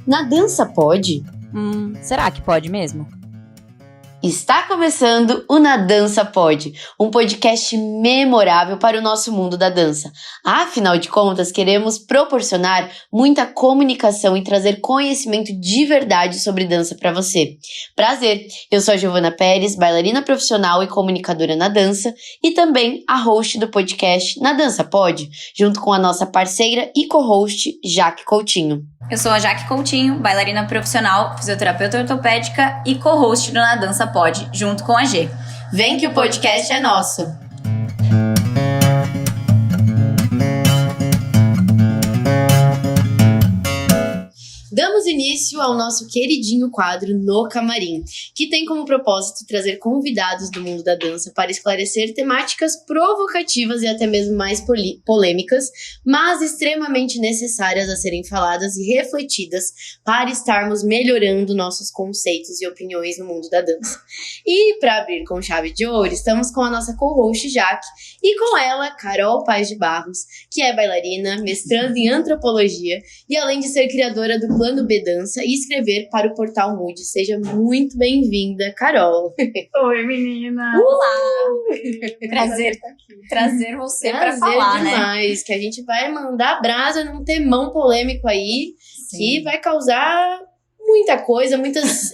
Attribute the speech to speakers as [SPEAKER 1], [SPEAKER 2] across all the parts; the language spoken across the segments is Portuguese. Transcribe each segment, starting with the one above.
[SPEAKER 1] Na dança pode?
[SPEAKER 2] Será que pode mesmo?
[SPEAKER 1] Está começando o Na Dança Pode, um podcast memorável para o nosso mundo da dança. Afinal de contas, queremos proporcionar muita comunicação e trazer conhecimento de verdade sobre dança para você. Prazer, eu sou a Giovana Pérez, bailarina profissional e comunicadora na dança e também a host do podcast Na Dança Pode, junto com a nossa parceira e co-host Jaque Coutinho.
[SPEAKER 2] Eu sou a Jaque Coutinho, bailarina profissional, fisioterapeuta ortopédica e co-host do Na Dança Pode, junto com a G.
[SPEAKER 1] Vem que o podcast é nosso! Damos início ao nosso queridinho quadro No Camarim, que tem como propósito trazer convidados do mundo da dança para esclarecer temáticas provocativas e até mesmo mais polêmicas, mas extremamente necessárias a serem faladas e refletidas para estarmos melhorando nossos conceitos e opiniões no mundo da dança. E para abrir com chave de ouro, estamos com a nossa co-host Jaque e com ela, Carol Paz de Barros, que é bailarina, mestranda em antropologia e além de ser criadora do Plano B Dança e escrever para o Portal Mood. Seja muito bem-vinda, Carol.
[SPEAKER 3] Oi, menina.
[SPEAKER 2] Olá! Prazer trazer você para falar,
[SPEAKER 1] demais, né? Que a gente vai mandar brasa num temão polêmico aí. Sim. Que vai causar muita coisa, muitas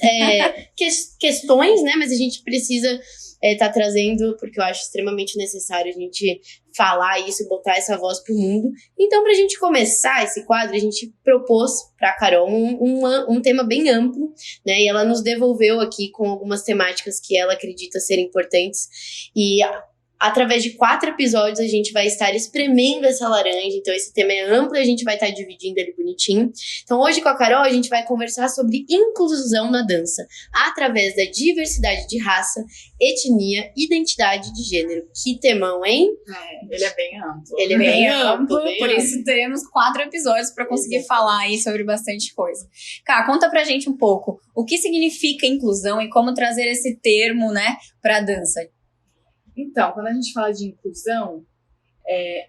[SPEAKER 1] questões, né? Mas a gente precisa tá trazendo, porque eu acho extremamente necessário a gente falar isso e botar essa voz pro mundo. Então, pra gente começar esse quadro, a gente propôs pra Carol um tema bem amplo, né? E ela nos devolveu aqui com algumas temáticas que ela acredita serem importantes. E através de 4 episódios, a gente vai estar espremendo essa laranja. Então, esse tema é amplo e a gente vai estar dividindo ele bonitinho. Então, hoje com a Carol, a gente vai conversar sobre inclusão na dança, através da diversidade de raça, etnia, identidade de gênero. Que temão, hein?
[SPEAKER 3] Ele é bem amplo.
[SPEAKER 1] Ele é bem amplo.
[SPEAKER 2] Por isso teremos 4 episódios para conseguir falar aí sobre bastante coisa. Cá, conta pra gente um pouco o que significa inclusão e como trazer esse termo, né, pra dança.
[SPEAKER 3] Então, quando a gente fala de inclusão,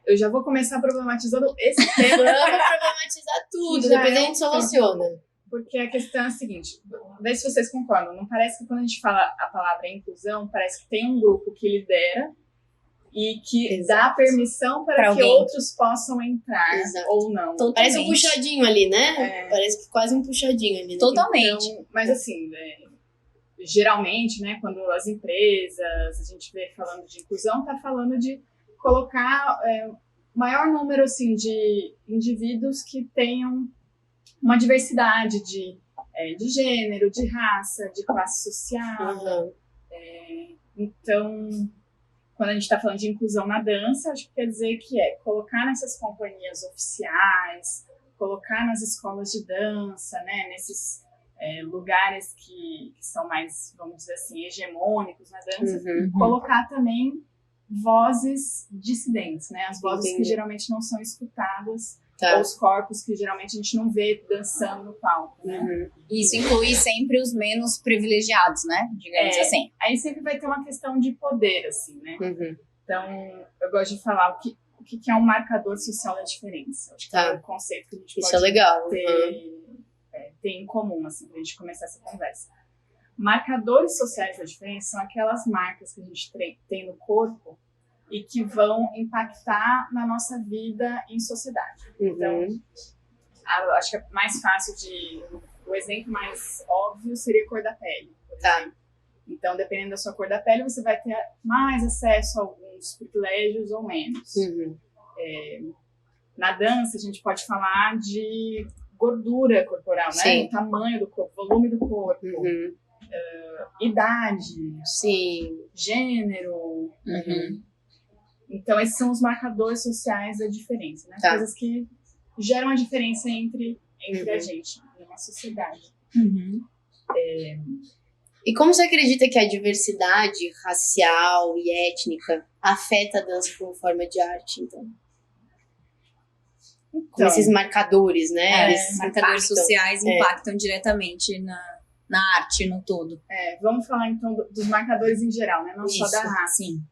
[SPEAKER 3] eu já vou começar problematizando esse tema.
[SPEAKER 1] Vamos problematizar tudo, depois a gente soluciona.
[SPEAKER 3] Porque a questão é a seguinte, vê se vocês concordam, não parece que quando a gente fala a palavra inclusão, parece que tem um grupo que lidera e que dá permissão para que outros possam entrar.
[SPEAKER 1] Exato.
[SPEAKER 3] Ou não.
[SPEAKER 1] Totalmente. Parece um puxadinho ali, né? Parece que quase um puxadinho ali. Né?
[SPEAKER 2] Totalmente.
[SPEAKER 3] Então, mas assim, geralmente, né, quando as empresas, a gente vê falando de inclusão, tá falando de colocar maior número, assim, de indivíduos que tenham uma diversidade de gênero, de raça, de classe social.
[SPEAKER 1] Uhum.
[SPEAKER 3] Então, quando a gente está falando de inclusão na dança, acho que quer dizer que colocar nessas companhias oficiais, colocar nas escolas de dança, né, nesses lugares que são mais, vamos dizer assim, hegemônicos na dança, colocar também vozes dissidentes, né? As vozes que geralmente não são escutadas, ou os corpos que geralmente a gente não vê dançando no palco, né?
[SPEAKER 2] Isso inclui sempre os menos privilegiados, né? Digamos assim.
[SPEAKER 3] Aí sempre vai ter uma questão de poder, assim, né? Então, eu gosto de falar o que é um marcador social da diferença. Acho que é um conceito que a gente pode ter em comum, assim, pra gente começar essa conversa. Marcadores sociais da diferença são aquelas marcas que a gente tem no corpo e que vão impactar na nossa vida em sociedade. Então, acho que é mais fácil o exemplo mais óbvio seria a cor da pele, por exemplo. Então, dependendo da sua cor da pele, você vai ter mais acesso a alguns privilégios ou menos. Na dança, a gente pode falar de gordura corporal, né?
[SPEAKER 1] Sim.
[SPEAKER 3] O tamanho do corpo, volume do corpo, idade, gênero. Então, esses são os marcadores sociais da diferença, né? Coisas que geram a diferença entre a gente, numa sociedade.
[SPEAKER 1] E como você acredita que a diversidade racial e étnica afeta a dança como forma de arte, então? Como esses marcadores, né?
[SPEAKER 2] Esses marcadores sociais impactam diretamente na arte, no todo.
[SPEAKER 3] Vamos falar então dos marcadores em geral, né? Não só da raça.
[SPEAKER 2] Sim.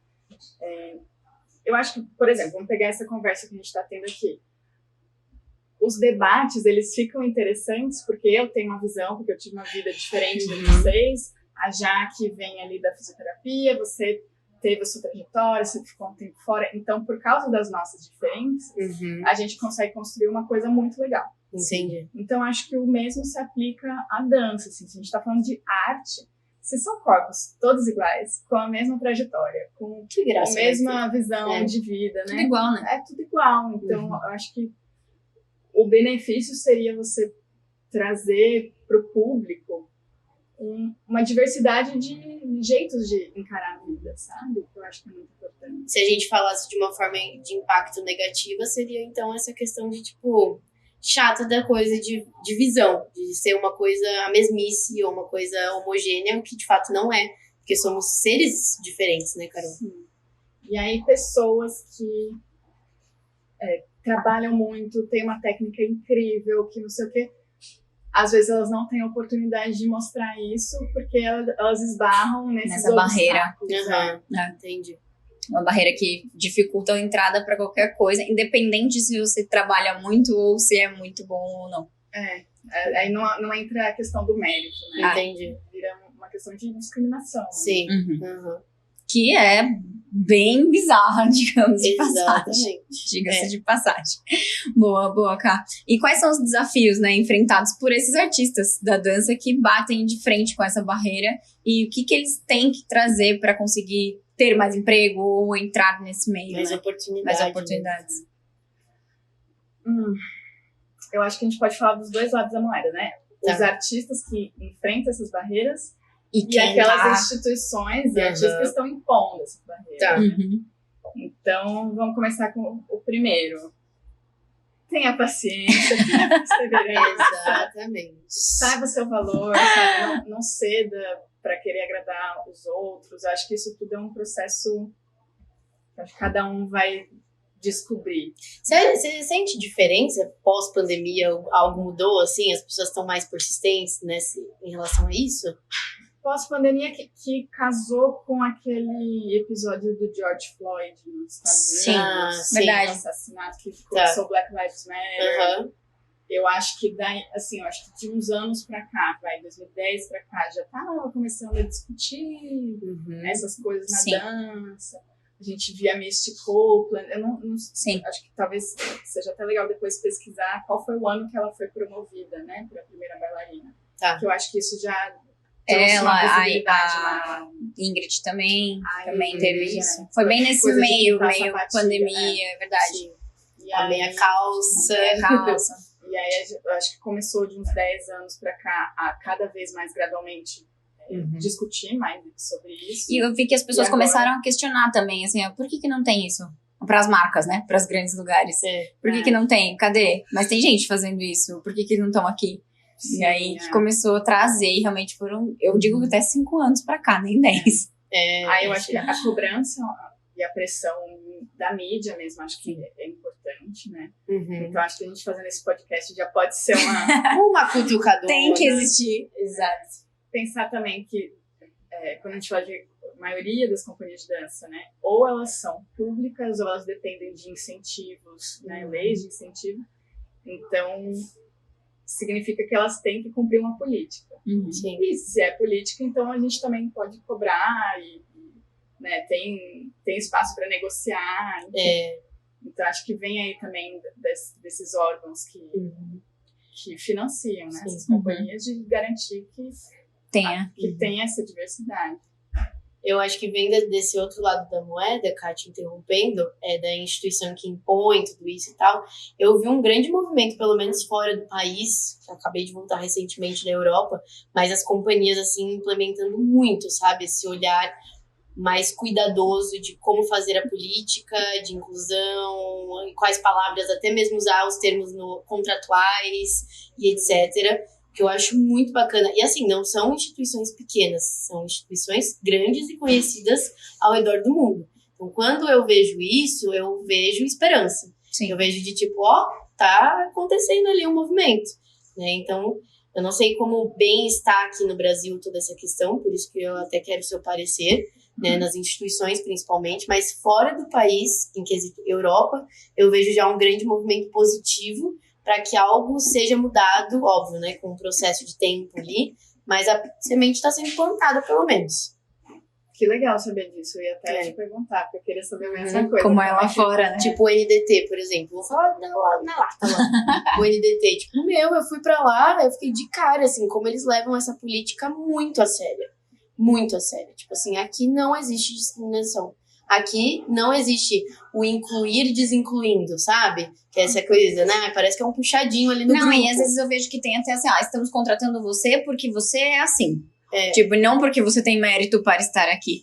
[SPEAKER 3] Eu acho que, por exemplo, vamos pegar essa conversa que a gente está tendo aqui. os debates, eles ficam interessantes porque eu tenho uma visão, porque eu tive uma vida diferente de vocês, a Jaque vem ali da fisioterapia, você teve a sua trajetória, você ficou um tempo fora, então por causa das nossas diferenças, a gente consegue construir uma coisa muito legal.
[SPEAKER 1] Entendi.
[SPEAKER 3] Então acho que o mesmo se aplica à dança, assim, se a gente está falando de arte, se são corpos todos iguais, com a mesma trajetória, com a mesma visão de vida, né?
[SPEAKER 2] Tudo igual, né?
[SPEAKER 3] É tudo igual. Então, eu acho que o benefício seria você trazer para o público uma diversidade de jeitos de encarar a vida, sabe? Eu acho que é muito importante.
[SPEAKER 1] Se a gente falasse de uma forma de impacto negativa, seria então essa questão de, tipo, chata da coisa de visão, de ser uma coisa a mesmice ou uma coisa homogênea, o que de fato não é, porque somos seres diferentes, né, Carol?
[SPEAKER 3] Sim. E aí pessoas que trabalham muito, têm uma técnica incrível, que não sei o quê, às vezes elas não têm a oportunidade de mostrar isso, porque elas esbarram nessa
[SPEAKER 2] barreira.
[SPEAKER 1] Entendi.
[SPEAKER 2] Uma barreira que dificulta a entrada para qualquer coisa, independente se você trabalha muito ou se é muito bom ou não.
[SPEAKER 3] Aí não entra a questão do mérito, né?
[SPEAKER 1] Entendi.
[SPEAKER 3] Vira uma questão de discriminação.
[SPEAKER 1] Sim.
[SPEAKER 3] Né?
[SPEAKER 2] Que é bem bizarra, digamos, de passagem.
[SPEAKER 1] Exatamente.
[SPEAKER 2] Diga-se de passagem. Boa, Ká. E quais são os desafios, né, enfrentados por esses artistas da dança que batem de frente com essa barreira e o que eles têm que trazer para conseguir ter mais emprego ou entrar nesse meio,
[SPEAKER 1] Mais
[SPEAKER 2] né?
[SPEAKER 1] oportunidades.
[SPEAKER 3] Eu acho que a gente pode falar dos dois lados da moeda, né?
[SPEAKER 1] Tá.
[SPEAKER 3] Os artistas que enfrentam essas barreiras
[SPEAKER 2] E
[SPEAKER 3] aquelas instituições e artistas que estão impondo essas barreiras.
[SPEAKER 1] Tá.
[SPEAKER 3] Né? Então, vamos começar com o primeiro. Tenha paciência, tenha perseverança.
[SPEAKER 1] Exatamente.
[SPEAKER 3] Saiba o seu valor, sabe? Não ceda para querer agradar os outros. Acho que isso tudo é um processo que cada um vai descobrir.
[SPEAKER 1] Você sente diferença pós-pandemia? Algo mudou, assim? As pessoas estão mais persistentes em relação a isso?
[SPEAKER 3] Pós-pandemia que casou com aquele episódio do George Floyd nos Estados Unidos.
[SPEAKER 2] Verdade.
[SPEAKER 3] O assassinato que começou Black Lives Matter. Eu acho que eu acho que de uns anos pra cá, 2010 pra cá, já tava começando a discutir essas coisas na dança. A gente via a Misty Copeland. Eu não acho que talvez seja até legal depois pesquisar qual foi o ano que ela foi promovida, né, pra primeira bailarina.
[SPEAKER 1] Tá.
[SPEAKER 3] Que eu acho que isso já
[SPEAKER 2] a Ingrid também teve isso. Foi bem nesse meio pandemia, é verdade.
[SPEAKER 3] Sim. E
[SPEAKER 1] a meia calça.
[SPEAKER 3] E aí eu acho que começou de uns 10 anos pra cá a cada vez mais gradualmente discutir mais sobre isso.
[SPEAKER 2] E eu vi que as pessoas começaram a questionar também, assim, por que não tem isso? Para as marcas, né? Para os grandes lugares. Por que não tem? Cadê? Mas tem gente fazendo isso. Por que não estão aqui? Sim, e aí que começou a trazer, e realmente eu digo até 5 anos pra cá, nem 10.
[SPEAKER 3] Aí eu acho que a cobrança e a pressão da mídia mesmo, acho que é importante, né? Então acho que a gente fazendo esse podcast já pode ser
[SPEAKER 1] uma cutucadora.
[SPEAKER 2] Tem que existir.
[SPEAKER 3] Exato. Pensar também que quando a gente fala de maioria das companhias de dança, né? Ou elas são públicas ou elas dependem de incentivos, né? Leis de incentivo. Então significa que elas têm que cumprir uma política. E se é política, então a gente também pode cobrar e né, tem espaço para negociar. Então acho que vem aí também desses órgãos que financiam, né, essas companhias, de garantir que tenha essa diversidade.
[SPEAKER 1] Eu acho que vem desse outro lado da moeda, Kátia, interrompendo, da instituição que impõe tudo isso e tal. Eu vi um grande movimento, pelo menos fora do país, que acabei de voltar recentemente da Europa, mas as companhias, assim, implementando muito, sabe? Esse olhar mais cuidadoso de como fazer a política de inclusão, quais palavras, até mesmo usar os termos contratuais e etc., que eu acho muito bacana. E assim, não são instituições pequenas, são instituições grandes e conhecidas ao redor do mundo. Então, quando eu vejo isso, eu vejo esperança.
[SPEAKER 2] Sim.
[SPEAKER 1] Eu vejo de tipo, tá acontecendo ali um movimento, né? Então, eu não sei como bem está aqui no Brasil toda essa questão, por isso que eu até quero o seu parecer, né, nas instituições principalmente, mas fora do país, em quesito Europa, eu vejo já um grande movimento positivo para que algo seja mudado, óbvio, né, com um processo de tempo ali, mas a semente está sendo plantada, pelo menos.
[SPEAKER 3] Que legal saber disso. Eu ia até te perguntar, porque eu queria saber a mesma coisa.
[SPEAKER 2] Como é lá fora, né?
[SPEAKER 1] Tipo o NDT, por exemplo. Vou falar na lata lá. O NDT, tipo, eu fui pra lá, eu fiquei de cara, assim, como eles levam essa política muito a sério. Muito a sério. Tipo assim, aqui não existe discriminação. Aqui não existe o incluir desincluindo, sabe? Que é essa coisa, né? Parece que é um puxadinho ali no grupo.
[SPEAKER 2] Não, e às vezes eu vejo que tem até assim, estamos contratando você porque você é assim. Tipo, não porque você tem mérito para estar aqui.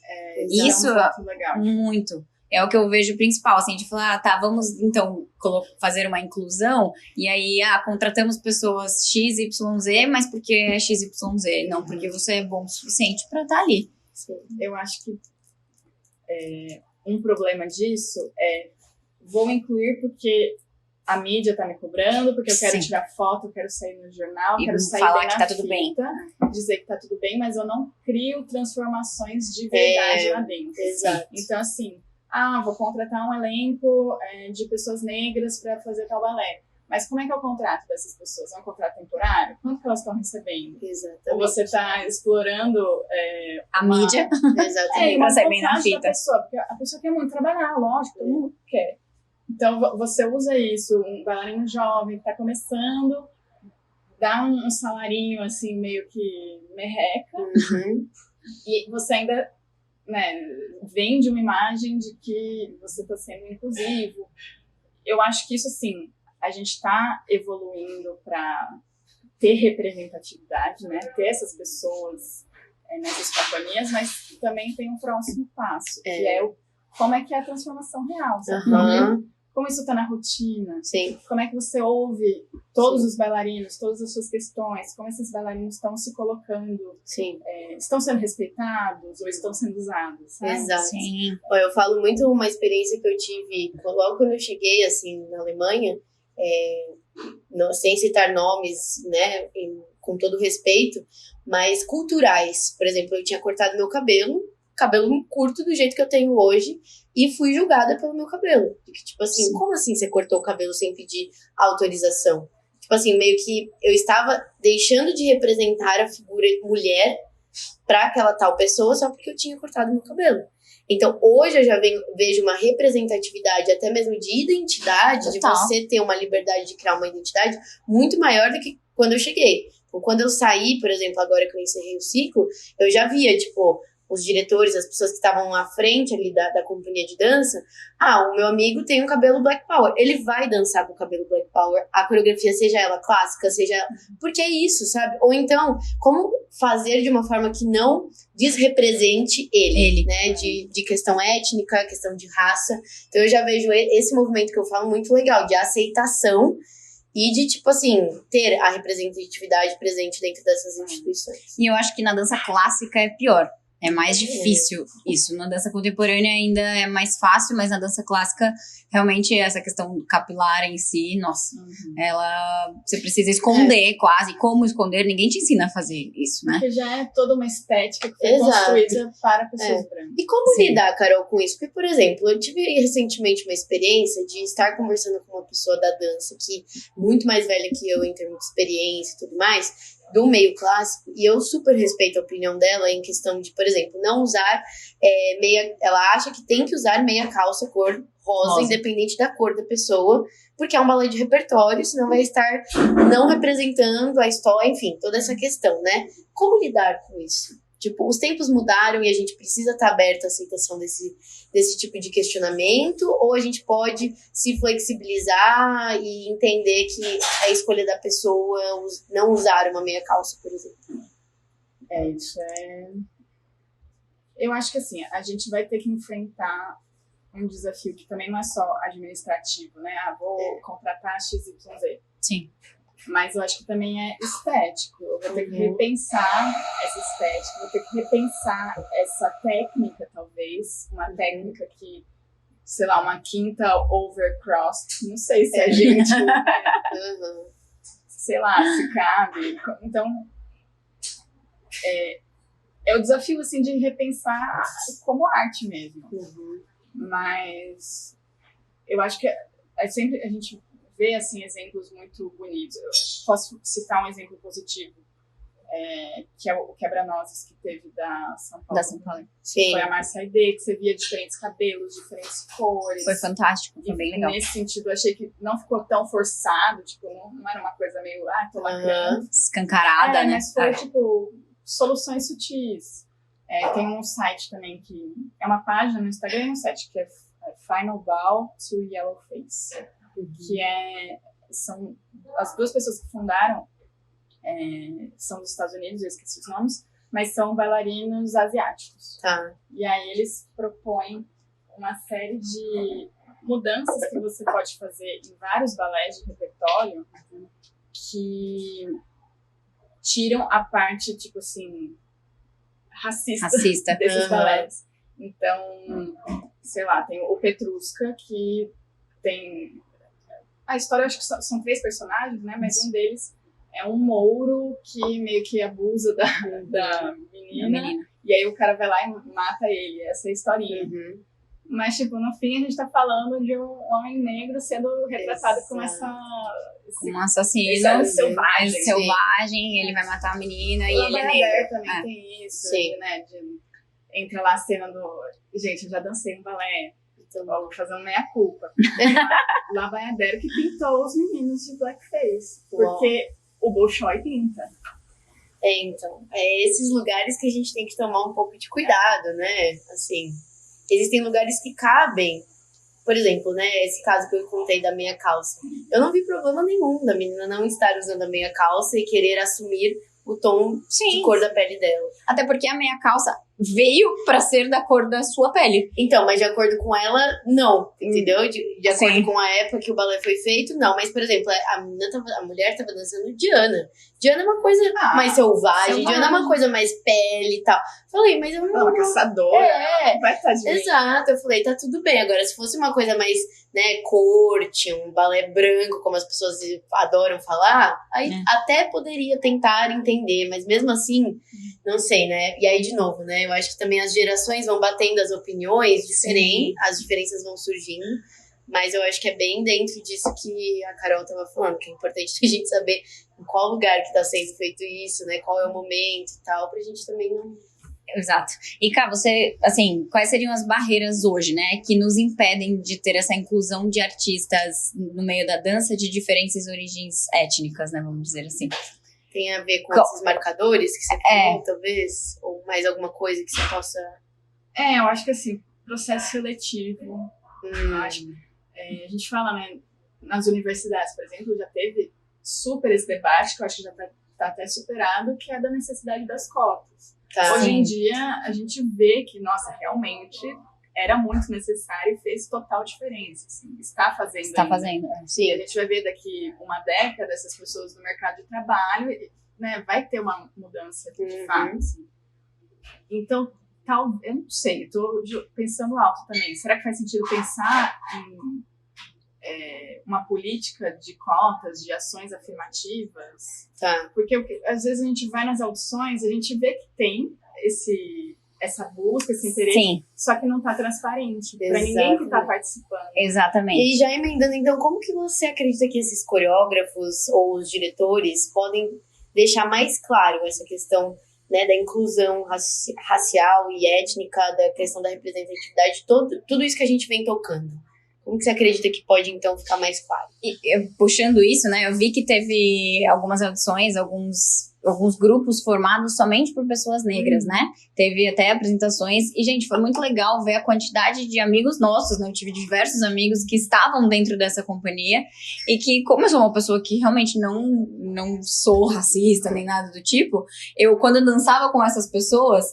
[SPEAKER 2] Isso é
[SPEAKER 3] legal.
[SPEAKER 2] Muito. É o que eu vejo principal, assim, de falar, vamos então fazer uma inclusão, e aí, contratamos pessoas XYZ, mas porque é XYZ, não porque você é bom o suficiente para estar ali.
[SPEAKER 3] Sim. Eu acho que um problema disso vou incluir porque a mídia tá me cobrando, porque eu quero tirar foto, eu quero sair no jornal,
[SPEAKER 2] e
[SPEAKER 3] quero sair
[SPEAKER 2] falar que tá tudo bem.
[SPEAKER 3] Dizer que tá tudo bem, mas eu não crio transformações de verdade lá dentro.
[SPEAKER 1] Exato.
[SPEAKER 3] Então, assim, vou contratar um elenco de pessoas negras para fazer tal balé. Mas como é que é o contrato dessas pessoas? É um contrato temporário? Quanto que elas estão recebendo?
[SPEAKER 1] Exatamente.
[SPEAKER 3] Ou você tá explorando
[SPEAKER 2] a mídia?
[SPEAKER 1] Exatamente.
[SPEAKER 3] Uma
[SPEAKER 2] sair bem na
[SPEAKER 3] vontade
[SPEAKER 2] fita.
[SPEAKER 3] da pessoa, porque a pessoa quer muito trabalhar, lógico, todo mundo quer. Então, você usa isso, um bailarino jovem que tá começando, dá um salarinho, assim, meio que merreca, e você ainda, né, vende uma imagem de que você tá sendo inclusivo. Eu acho que isso, assim, a gente tá evoluindo para ter representatividade, né, ter essas pessoas nessas companhias, mas também tem um próximo passo, que é como é que é a transformação real, sabe? Como isso está na rotina?
[SPEAKER 1] Sim.
[SPEAKER 3] Como é que você ouve todos os bailarinos, todas as suas questões? Como esses bailarinos estão se colocando?
[SPEAKER 1] Sim.
[SPEAKER 3] Estão sendo respeitados ou estão sendo usados? Sabe?
[SPEAKER 1] Exato.
[SPEAKER 2] Sim.
[SPEAKER 1] Eu falo muito uma experiência que eu tive logo quando eu cheguei, assim, na Alemanha, sem citar nomes, né, com todo respeito, mas culturais. Por exemplo, eu tinha cortado meu cabelo curto do jeito que eu tenho hoje, e fui julgada pelo meu cabelo. Porque, tipo assim, como assim você cortou o cabelo sem pedir autorização? Tipo assim, meio que eu estava deixando de representar a figura mulher pra aquela tal pessoa só porque eu tinha cortado meu cabelo. Então, hoje eu já vejo uma representatividade, até mesmo de identidade, de você ter uma liberdade de criar uma identidade muito maior do que quando eu cheguei. Então, quando eu saí, por exemplo, agora que eu encerrei o ciclo, eu já via, tipo, os diretores, as pessoas que estavam à frente ali da companhia de dança, o meu amigo tem um cabelo Black Power, ele vai dançar com o cabelo Black Power, a coreografia, seja ela clássica, porque é isso, sabe? Ou então, como fazer de uma forma que não desrepresente ele. Né? De questão étnica, questão de raça. Então eu já vejo esse movimento que eu falo muito legal, de aceitação e de, tipo assim, ter a representatividade presente dentro dessas instituições.
[SPEAKER 2] E eu acho que na dança clássica é pior. É mais difícil isso. Na dança contemporânea ainda é mais fácil, mas na dança clássica, realmente, essa questão capilar em si, nossa, você precisa esconder quase. Como esconder? Ninguém te ensina a fazer isso, né?
[SPEAKER 3] Porque já é toda uma estética que foi construída para pessoas brancas.
[SPEAKER 1] E como lidar, Carol, com isso? Porque, por exemplo, eu tive recentemente uma experiência de estar conversando com uma pessoa da dança que muito mais velha que eu em termos de experiência e tudo mais, do meio clássico, e eu super respeito a opinião dela em questão de, por exemplo, não usar ela acha que tem que usar meia calça cor rosa, independente da cor da pessoa, porque é um balé de repertório, senão vai estar não representando a história, enfim, toda essa questão, né? Como lidar com isso? Tipo, os tempos mudaram e a gente precisa estar aberto à aceitação desse tipo de questionamento, ou a gente pode se flexibilizar e entender que é a escolha da pessoa não usar uma meia calça, por exemplo.
[SPEAKER 3] Isso é... Eu acho que assim, a gente vai ter que enfrentar um desafio que também não é só administrativo, né? Vou contratar XYZ.
[SPEAKER 2] Sim.
[SPEAKER 3] Mas eu acho que também é estético. Eu vou ter que repensar essa estética, vou ter que repensar essa técnica, talvez. Uma técnica que, sei lá, uma quinta overcrossed. Não sei se a gente... sei lá, se cabe. Então, é o desafio, assim, de repensar como arte mesmo. Mas eu acho que sempre a gente vê, assim, exemplos muito bonitos. Eu posso citar um exemplo positivo, que é o Quebra-Nozes que teve da São Paulo.
[SPEAKER 2] Da São Paulo.
[SPEAKER 1] Sim.
[SPEAKER 3] Foi a Márcia Aide, que você via diferentes cabelos, diferentes cores.
[SPEAKER 2] Foi fantástico, foi bem legal.
[SPEAKER 3] Nesse sentido, eu achei que não ficou tão forçado, tipo, não era uma coisa meio, tô lacrando.
[SPEAKER 2] Escancarada, né?
[SPEAKER 3] Mas foi, tipo, soluções sutis. Tem um site também que é uma página no Instagram e um site que é Final Bow to Yellowface, que são as duas pessoas que fundaram, são dos Estados Unidos, eu esqueci os nomes, mas são bailarinos asiáticos.
[SPEAKER 1] Tá.
[SPEAKER 3] E aí eles propõem uma série de mudanças que você pode fazer em vários balés de repertório que tiram a parte, tipo assim, racista. Desses balés. Então, sei lá, tem o Petrushka, que tem... A história, eu acho que são 3 personagens, né? Mas um deles é um mouro que meio que abusa da menina. E aí o cara vai lá e mata ele. Essa é a historinha. Mas, tipo, no fim a gente tá falando de um homem negro sendo retratado como
[SPEAKER 2] um assassino selvagem, ele vai matar a menina e ele é negro.
[SPEAKER 3] Também tem isso,
[SPEAKER 1] Sim.
[SPEAKER 3] né? Entra lá a cena do... Gente, eu já dancei um balé, então vou fazendo meia-culpa. Lá vai a Dero que pintou os meninos de blackface. Porque o Bolshoi pinta.
[SPEAKER 1] Então, esses lugares que a gente tem que tomar um pouco de cuidado, né? Assim, existem lugares que cabem. Por exemplo, né, esse caso que eu contei da meia calça. Eu não vi problema nenhum da menina não estar usando a meia calça e querer assumir o tom de cor da pele dela.
[SPEAKER 2] Até porque a meia calça veio pra ser da cor da sua pele.
[SPEAKER 1] Então, mas de acordo com ela, não, entendeu? De acordo com a época que o balé foi feito, não. Mas, por exemplo, a mulher tava dançando Diana. Diana é uma coisa mais selvagem, Diana é uma coisa mais pele e tal. Falei, mas eu não...
[SPEAKER 3] Ela é uma caçadora, vai estar de
[SPEAKER 1] Exato, eu falei, tá tudo bem. Agora, se fosse uma coisa mais, né, corte, um balé branco, como as pessoas adoram falar, aí até poderia tentar entender, mas mesmo assim, não sei, né? E aí, de novo, né, eu acho que também as gerações vão batendo as opiniões diferentes, as diferenças vão surgindo, mas eu acho que é bem dentro disso que a Carol tava falando, que é importante a gente saber em qual lugar que tá sendo feito isso, né, qual é o momento e tal, pra gente também não...
[SPEAKER 2] Exato. E, Cá, você, assim, quais seriam as barreiras hoje, né, que nos impedem de ter essa inclusão de artistas no meio da dança de diferentes origens étnicas, né, vamos dizer assim?
[SPEAKER 1] Tem a ver com esses marcadores que você falou, talvez? Ou mais alguma coisa que você possa...
[SPEAKER 3] eu acho que, assim, processo seletivo. Acho, a gente fala, né, nas universidades, por exemplo, já teve super esse debate, que eu acho que já tá até superado, que é da necessidade das cotas. Hoje em dia, a gente vê que, nossa, realmente era muito necessário e fez total diferença. Assim, está fazendo.
[SPEAKER 1] Sim.
[SPEAKER 3] E a gente vai ver daqui uma década essas pessoas no mercado de trabalho, né, vai ter uma mudança de fato. Assim. Então, eu não sei, estou pensando alto também. Será que faz sentido pensar em uma política de cotas, de ações afirmativas? Porque às vezes a gente vai nas audições, a gente vê que tem essa busca, esse interesse, só que não está transparente para ninguém que está participando.
[SPEAKER 2] Exatamente.
[SPEAKER 1] E já emendando, então, como que você acredita que esses coreógrafos ou os diretores podem deixar mais claro essa questão, né, da inclusão racial e étnica, da questão da representatividade, tudo isso que a gente vem tocando? Como que você acredita que pode, então, ficar mais claro?
[SPEAKER 2] E, puxando isso, né, eu vi que teve algumas audições, alguns grupos formados somente por pessoas negras, né? Teve até apresentações. E, gente, foi muito legal ver a quantidade de amigos nossos, né? Eu tive diversos amigos que estavam dentro dessa companhia e que, como eu sou uma pessoa que realmente não sou racista nem nada do tipo, quando eu dançava com essas pessoas,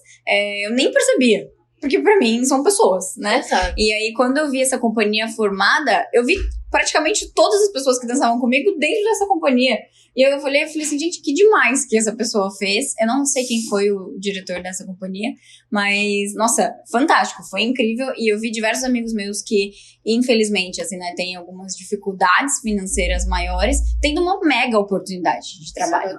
[SPEAKER 2] eu nem percebia. Porque pra mim são pessoas, né?
[SPEAKER 1] Exato.
[SPEAKER 2] E aí, quando eu vi essa companhia formada, eu vi praticamente todas as pessoas que dançavam comigo dentro dessa companhia. E eu falei assim, gente, que demais que essa pessoa fez. Eu não sei quem foi o diretor dessa companhia, mas, nossa, fantástico, foi incrível. E eu vi diversos amigos meus que, infelizmente, assim, né, têm algumas dificuldades financeiras maiores, tendo uma mega oportunidade de trabalho.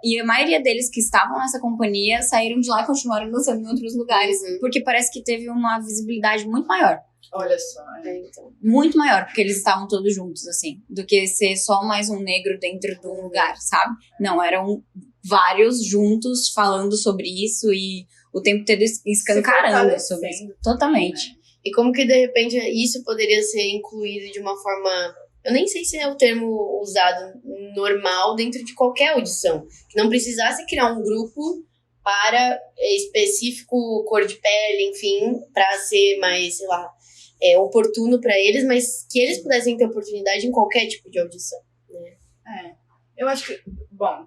[SPEAKER 2] E a maioria deles que estavam nessa companhia saíram de lá e continuaram dançando em outros lugares, porque parece que teve uma visibilidade muito maior.
[SPEAKER 3] Olha só.
[SPEAKER 1] Então.
[SPEAKER 2] Muito maior, porque eles estavam todos juntos, assim, do que ser só mais um negro dentro de um lugar, sabe? Não, eram vários juntos falando sobre isso e o tempo todo escancarando sobre isso. Totalmente.
[SPEAKER 1] E como que, de repente, isso poderia ser incluído de uma forma... Eu nem sei se é o termo usado normal dentro de qualquer audição. Que não precisasse criar um grupo para específico cor de pele, enfim, para ser mais, sei lá, oportuno para eles, mas que eles pudessem ter oportunidade em qualquer tipo de audição, né?
[SPEAKER 3] Eu acho que, bom,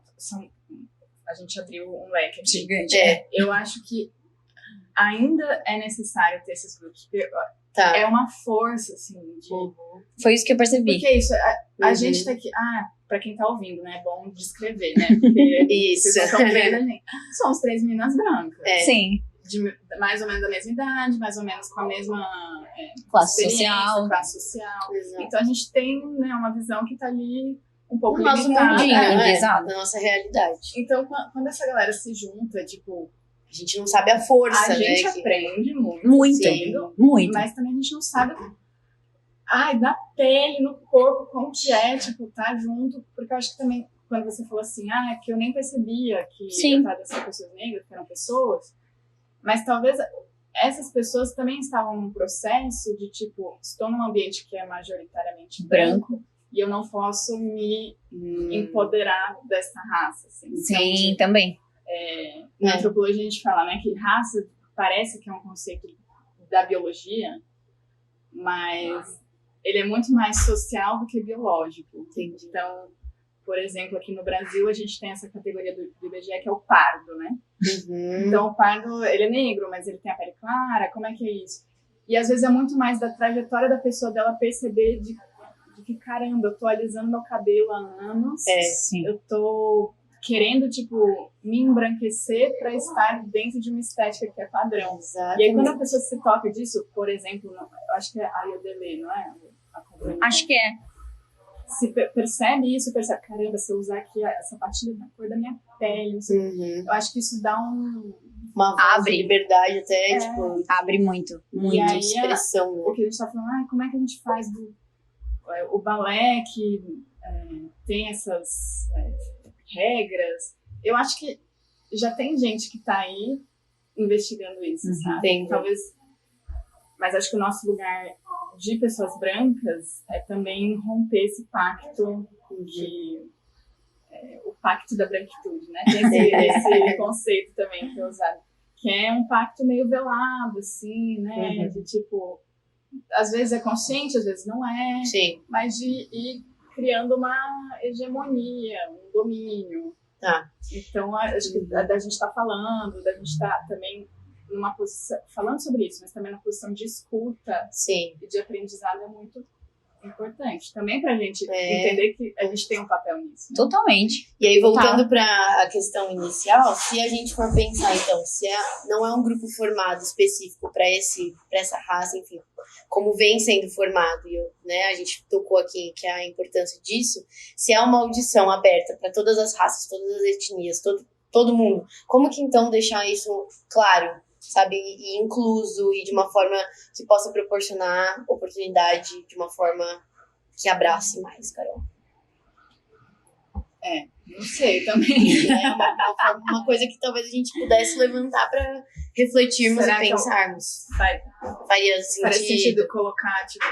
[SPEAKER 3] a gente abriu um leque
[SPEAKER 2] gigante.
[SPEAKER 3] Eu acho que ainda é necessário ter esses grupos, porque é uma força, assim, de...
[SPEAKER 2] Foi isso que eu percebi.
[SPEAKER 3] Porque é isso, a gente tá aqui... pra quem tá ouvindo, né? É bom descrever, né? Porque
[SPEAKER 1] isso.
[SPEAKER 3] Vocês estão vendo a gente. Somos 3 meninas brancas.
[SPEAKER 2] Sim.
[SPEAKER 3] De mais ou menos da mesma idade, mais ou menos com a mesma
[SPEAKER 2] classe social.
[SPEAKER 3] Exato. Então a gente tem, né, uma visão que tá ali um pouco
[SPEAKER 1] no nosso mundinho,
[SPEAKER 2] na
[SPEAKER 1] nossa realidade.
[SPEAKER 3] Então, quando essa galera se junta, tipo...
[SPEAKER 1] A gente não sabe a força,
[SPEAKER 3] a
[SPEAKER 1] né?
[SPEAKER 3] A gente aprende muito.
[SPEAKER 2] Muito.
[SPEAKER 3] Mas também a gente não sabe... da pele, no corpo, como que é, tipo, tá junto. Porque eu acho que também, quando você falou assim, que eu nem percebia que eu tava dessas pessoas negras, que eram pessoas... Mas talvez essas pessoas também estavam num processo de, tipo, estou num ambiente que é majoritariamente branco e eu não posso me empoderar dessa raça. Assim.
[SPEAKER 2] Sim,
[SPEAKER 3] então,
[SPEAKER 2] também.
[SPEAKER 3] Na antropologia a gente fala, né, que raça parece que é um conceito da biologia, mas ele é muito mais social do que biológico. Entendi. Então, por exemplo, aqui no Brasil a gente tem essa categoria do IBGE que é o pardo, né? Então o pardo, ele é negro, mas ele tem a pele clara, como é que é isso? E às vezes é muito mais da trajetória da pessoa, dela perceber de que, caramba, eu tô alisando meu cabelo há anos, eu tô querendo, tipo, me embranquecer pra estar dentro de uma estética que é padrão.
[SPEAKER 1] Exatamente.
[SPEAKER 3] E aí quando a pessoa se toca disso, por exemplo, eu acho que é a Iodele, não é?
[SPEAKER 2] Acho que é.
[SPEAKER 3] Se percebe isso, percebe, caramba, se eu usar aqui essa parte da cor da minha pele, eu acho que isso dá
[SPEAKER 1] uma voz de liberdade até, tipo...
[SPEAKER 2] Abre muito
[SPEAKER 3] e aí,
[SPEAKER 1] expressão, né?
[SPEAKER 3] O que a gente tá falando, como é que a gente faz o balé que tem essas regras? Eu acho que já tem gente que tá aí investigando isso, sabe?
[SPEAKER 1] Tem.
[SPEAKER 3] Talvez... Mas acho que o nosso lugar de pessoas brancas é também romper esse pacto o pacto da branquitude, né? Tem esse conceito também que é usado, que é um pacto meio velado, assim, né? De tipo, às vezes é consciente, às vezes não é, mas de ir criando uma hegemonia, um domínio. Então, acho que da gente tá falando, da gente tá também numa posição, falando sobre isso, mas também na posição de escuta e de aprendizado é muito importante. Também pra gente entender que a gente tem um papel nisso. Né?
[SPEAKER 2] Totalmente.
[SPEAKER 1] E aí, voltando pra a questão inicial, se a gente for pensar, então, se não é um grupo formado específico pra essa raça, enfim, como vem sendo formado, né, a gente tocou aqui que é a importância disso, se é uma audição aberta pra todas as raças, todas as etnias, todo mundo, como que então deixar isso claro? Sabe, e incluso, e de uma forma que possa proporcionar oportunidade de uma forma que abrace mais, Carol.
[SPEAKER 3] Não sei também.
[SPEAKER 1] É uma coisa que talvez a gente pudesse levantar para refletirmos e pensarmos. Faria
[SPEAKER 3] sentido colocar, tipo,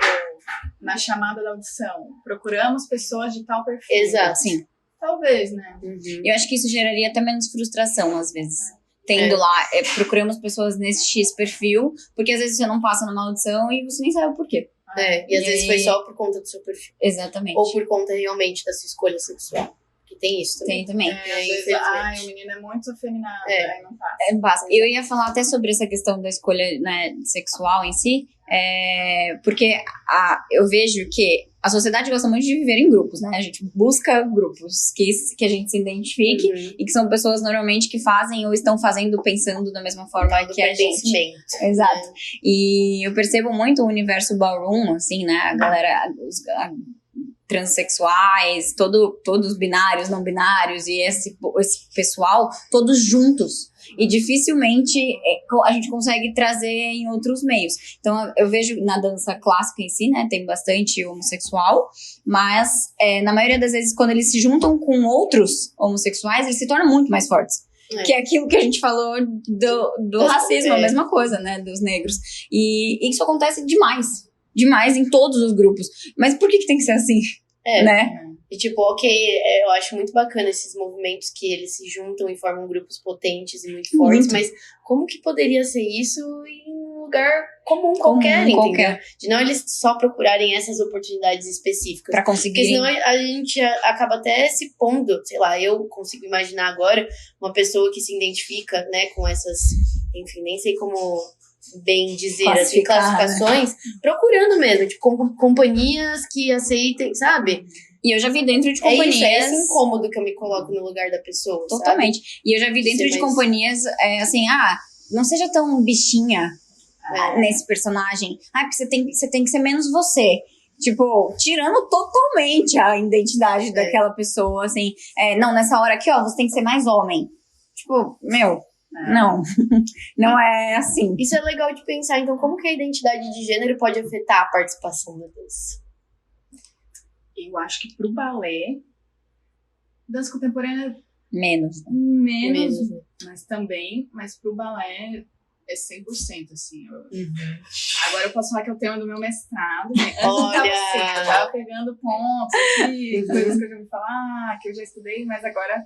[SPEAKER 3] na chamada da audição, procuramos pessoas de tal perfil.
[SPEAKER 1] Exato.
[SPEAKER 2] Sim.
[SPEAKER 3] Talvez, né?
[SPEAKER 2] Eu acho que isso geraria até menos frustração, às vezes. Tendo lá, procuramos pessoas nesse X perfil, porque às vezes você não passa numa audição e você nem sabe o porquê.
[SPEAKER 1] E às vezes foi só por conta do seu perfil.
[SPEAKER 2] Exatamente.
[SPEAKER 1] Ou por conta realmente da sua escolha sexual. Que tem isso também.
[SPEAKER 2] Tem também.
[SPEAKER 3] Às vezes, o menino é muito afeminado, aí não passa.
[SPEAKER 2] Eu ia falar até sobre essa questão da escolha, né, sexual em si, porque eu vejo que a sociedade gosta muito de viver em grupos, né? A gente busca grupos que a gente se identifique e que são pessoas normalmente que fazem ou estão fazendo pensando da mesma forma que a gente. Exato. E eu percebo muito o universo ballroom, assim, né? A galera transexuais, todos os binários, não binários e esse pessoal, todos juntos. E dificilmente a gente consegue trazer em outros meios. Então, eu vejo na dança clássica em si, né, tem bastante homossexual, mas na maioria das vezes, quando eles se juntam com outros homossexuais, eles se tornam muito mais fortes. Que é aquilo que a gente falou do racismo, a mesma coisa, né, dos negros. E isso acontece demais em todos os grupos. Mas por que tem que ser assim? Né?
[SPEAKER 1] E tipo, eu acho muito bacana esses movimentos que eles se juntam e formam grupos potentes e muito fortes, mas como que poderia ser isso em um lugar comum qualquer, entendeu? De não eles só procurarem essas oportunidades específicas.
[SPEAKER 2] Pra conseguir.
[SPEAKER 1] Porque senão a gente acaba até se pondo, sei lá, eu consigo imaginar agora uma pessoa que se identifica, né, com essas, enfim, nem sei como bem dizer, assim, classificações, procurando mesmo, tipo, companhias que aceitem, sabe?
[SPEAKER 2] E eu já vi dentro de companhias...
[SPEAKER 1] É esse incômodo que eu me coloco no lugar da pessoa,
[SPEAKER 2] totalmente.
[SPEAKER 1] Sabe?
[SPEAKER 2] E eu já vi dentro de companhias, assim, não seja tão bichinha nesse personagem. Porque você tem que ser menos você. Tipo, tirando totalmente a identidade daquela pessoa, assim. Não, nessa hora aqui, você tem que ser mais homem. Tipo, não é assim.
[SPEAKER 1] Isso é legal de pensar. Então, como que a identidade de gênero pode afetar a participação da dança?
[SPEAKER 3] Eu acho que pro balé, dança contemporânea...
[SPEAKER 2] Menos,
[SPEAKER 3] mas pro balé é 100%, assim. Agora eu posso falar que eu tenho do meu mestrado, né?
[SPEAKER 1] Olha!
[SPEAKER 3] Eu tava pegando pontos aqui, coisas que eu já ouvi falar, que eu já estudei, mas agora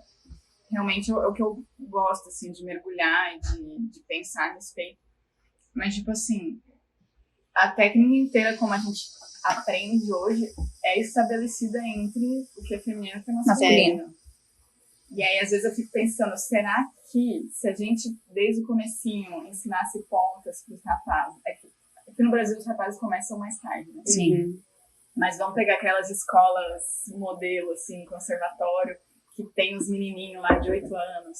[SPEAKER 3] realmente é o que eu gosto, assim, de mergulhar e de pensar a respeito. Mas, tipo assim, a técnica inteira, como a gente aprende hoje, é estabelecida entre o que é feminino e o que é masculino. E aí, às vezes, eu fico pensando, será que se a gente, desde o comecinho, ensinasse pontas para os rapazes... Aqui no Brasil, os rapazes começam mais tarde, né?
[SPEAKER 2] Sim.
[SPEAKER 3] Mas vamos pegar aquelas escolas modelo, assim, conservatório, que tem os menininhos lá de 8 anos.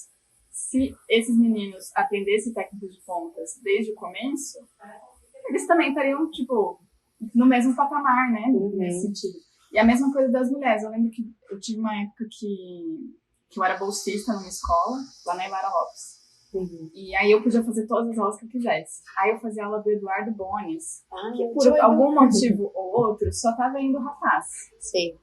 [SPEAKER 3] Se esses meninos aprendessem técnicas de pontas desde o começo, eles também estariam, tipo, no mesmo patamar, né? Nesse sentido. E a mesma coisa das mulheres. Eu lembro que eu tive uma época que eu era bolsista numa escola, lá na Ivara Lopes. E aí eu podia fazer todas as aulas que eu quisesse. Aí eu fazia aula do Eduardo Bones, que por algum motivo ou outro só tava indo rapaz.
[SPEAKER 1] Sim.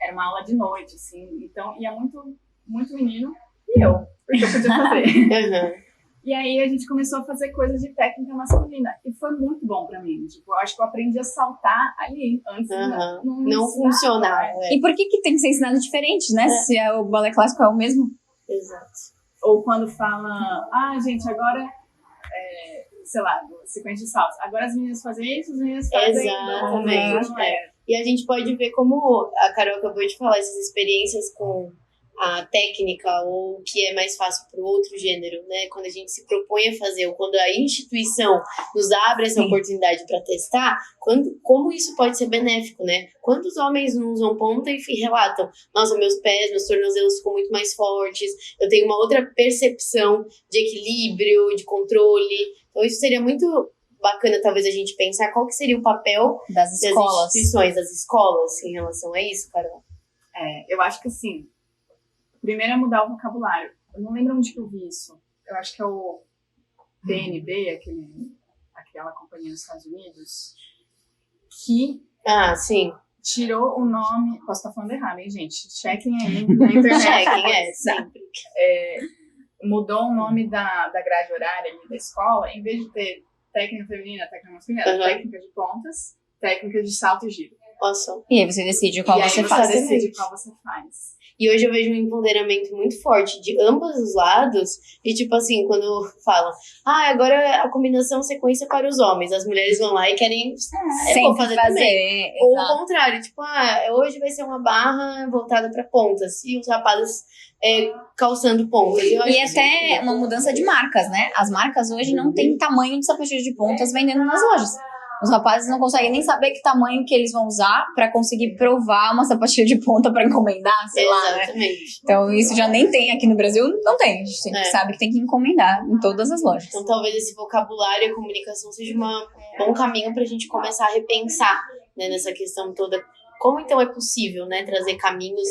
[SPEAKER 3] Era uma aula de noite, assim. Então ia muito, muito menino e eu, porque eu podia fazer. E aí a gente começou a fazer coisas de técnica masculina. E foi muito bom pra mim. Tipo, eu acho que eu aprendi a saltar ali. Antes
[SPEAKER 1] não funcionava.
[SPEAKER 2] E por que tem que ser ensinado diferente, né? Se o balé clássico é o mesmo.
[SPEAKER 1] Exato.
[SPEAKER 3] Ou quando fala, gente, agora, sei lá, sequência de saltos. Agora as meninas fazem isso, os meninos fazem...
[SPEAKER 1] Exatamente. E a gente pode ver como a Carol acabou de falar, essas experiências com a técnica ou o que é mais fácil para o outro gênero, né? Quando a gente se propõe a fazer, ou quando a instituição nos abre essa oportunidade para testar, como isso pode ser benéfico, né? Quantos homens não usam ponta e relatam, nossa, meus pés, meus tornozelos ficam muito mais fortes, eu tenho uma outra percepção de equilíbrio, de controle. Então isso seria muito bacana, talvez, a gente pensar qual que seria o papel das instituições, das escolas em relação a isso, Carol.
[SPEAKER 3] Eu acho que assim, primeiro é mudar o vocabulário. Eu não lembro onde que eu vi isso. Eu acho que é o PNB, aquela companhia dos Estados Unidos, que
[SPEAKER 1] sim.
[SPEAKER 3] tirou o nome... Posso estar falando errado, hein, gente? Chequem aí na internet.
[SPEAKER 1] Chequem, sempre.
[SPEAKER 3] Mudou o nome da grade horária ali da escola, em vez de ter técnica feminina, técnica masculina, técnica de pontas, técnica de salto e giro.
[SPEAKER 1] Awesome.
[SPEAKER 2] E aí você decide qual você faz.
[SPEAKER 3] E aí você decide qual você faz.
[SPEAKER 1] E hoje eu vejo um empoderamento muito forte de ambos os lados. E tipo assim, quando falam, agora a combinação sequência para os homens. As mulheres vão lá e querem
[SPEAKER 2] sempre
[SPEAKER 1] fazer também. Ou o contrário, tipo, hoje vai ser uma barra voltada para pontas. E os rapazes calçando pontas.
[SPEAKER 2] E até uma mudança de marcas, né? As marcas hoje não têm tamanho de sapatilha de pontas vendendo nas lojas. Os rapazes não conseguem nem saber que tamanho que eles vão usar pra conseguir provar uma sapatilha de ponta pra encomendar, sei lá, né?
[SPEAKER 1] Exatamente.
[SPEAKER 2] Então isso já nem tem aqui no Brasil, não tem. A gente sempre sabe que tem que encomendar em todas as lojas.
[SPEAKER 1] Então talvez esse vocabulário e a comunicação seja um bom caminho pra gente começar a repensar, né, nessa questão toda como então é possível, né, trazer caminhos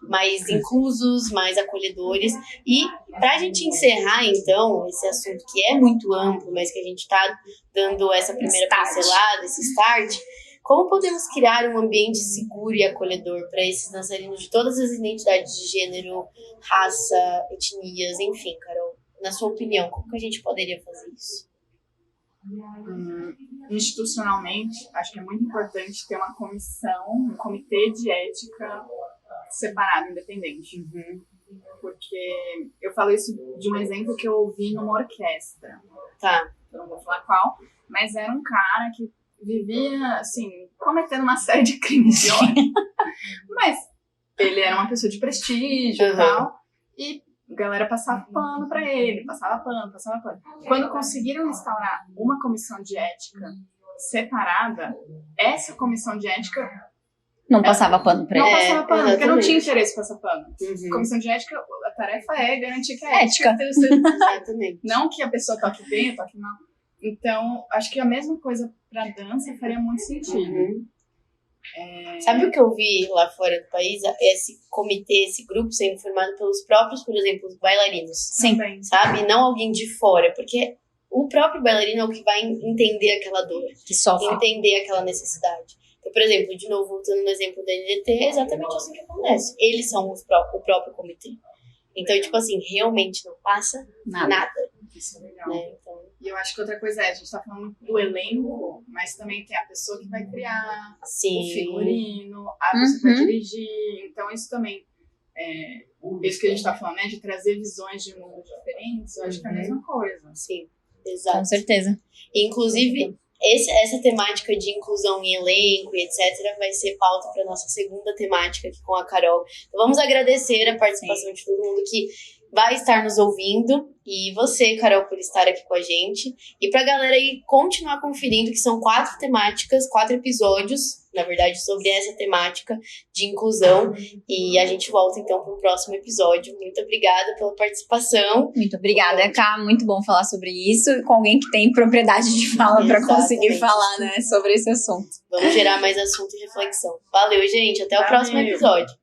[SPEAKER 1] mais inclusos, mais acolhedores. E para a gente encerrar, então, esse assunto que é muito amplo, mas que a gente está dando essa primeira pincelada, esse start, como podemos criar um ambiente seguro e acolhedor para esses dançarinos de todas as identidades de gênero, raça, etnias, enfim, Carol? Na sua opinião, como que a gente poderia fazer isso?
[SPEAKER 3] Institucionalmente, acho que é muito importante ter uma comissão, um comitê de ética separado, independente. Porque eu falo isso de um exemplo que eu ouvi numa orquestra.
[SPEAKER 1] Tá.
[SPEAKER 3] Eu não vou falar qual, mas era um cara que vivia, assim, cometendo uma série de crimes de ódio. Mas ele era uma pessoa de prestígio e tal, e a galera passava pano pra ele, passava pano. Quando conseguiram instaurar uma comissão de ética separada, essa comissão de ética
[SPEAKER 2] não passava pano pra ele.
[SPEAKER 3] Não passava pano, porque não tinha interesse em passar pano. Comissão de ética, a tarefa é garantir que a ética.
[SPEAKER 1] Exatamente.
[SPEAKER 3] Não que a pessoa toque bem ou toque mal. Então, acho que a mesma coisa pra dança faria muito sentido.
[SPEAKER 1] Sabe o que eu vi lá fora do país? Esse comitê, esse grupo sendo formado pelos próprios, por exemplo, os bailarinos.
[SPEAKER 2] Sim.
[SPEAKER 1] Sabe? Não alguém de fora, porque o próprio bailarino é o que vai entender aquela dor.
[SPEAKER 2] Que sofre.
[SPEAKER 1] Entender aquela necessidade. Então, por exemplo, de novo, voltando no exemplo da NDT, é exatamente assim que acontece. Eles são o próprio comitê. Então, tipo assim, realmente não passa nada.
[SPEAKER 3] Isso é legal.
[SPEAKER 1] Né? Então,
[SPEAKER 3] e eu acho que outra coisa a gente tá falando do elenco, mas também tem a pessoa que vai criar, o figurino, a pessoa que vai dirigir. Então, isso também, isso que a gente tá falando, né, de trazer visões de mundo diferentes, eu acho que é a mesma coisa.
[SPEAKER 1] Sim, exato.
[SPEAKER 2] Com certeza.
[SPEAKER 1] Inclusive, essa temática de inclusão em elenco e etc. vai ser pauta para nossa segunda temática aqui com a Carol. Então, vamos agradecer a participação de todo mundo que vai estar nos ouvindo. E você, Carol, por estar aqui com a gente. E pra galera aí continuar conferindo, que são 4 temáticas, 4 episódios, na verdade, sobre essa temática de inclusão. E a gente volta, então, para o próximo episódio. Muito obrigada pela participação.
[SPEAKER 2] Muito obrigada, Ká. Muito bom falar sobre isso com alguém que tem propriedade de fala para conseguir falar, né, sobre esse assunto.
[SPEAKER 1] Vamos gerar mais assunto e reflexão. Valeu, gente. Até o próximo episódio.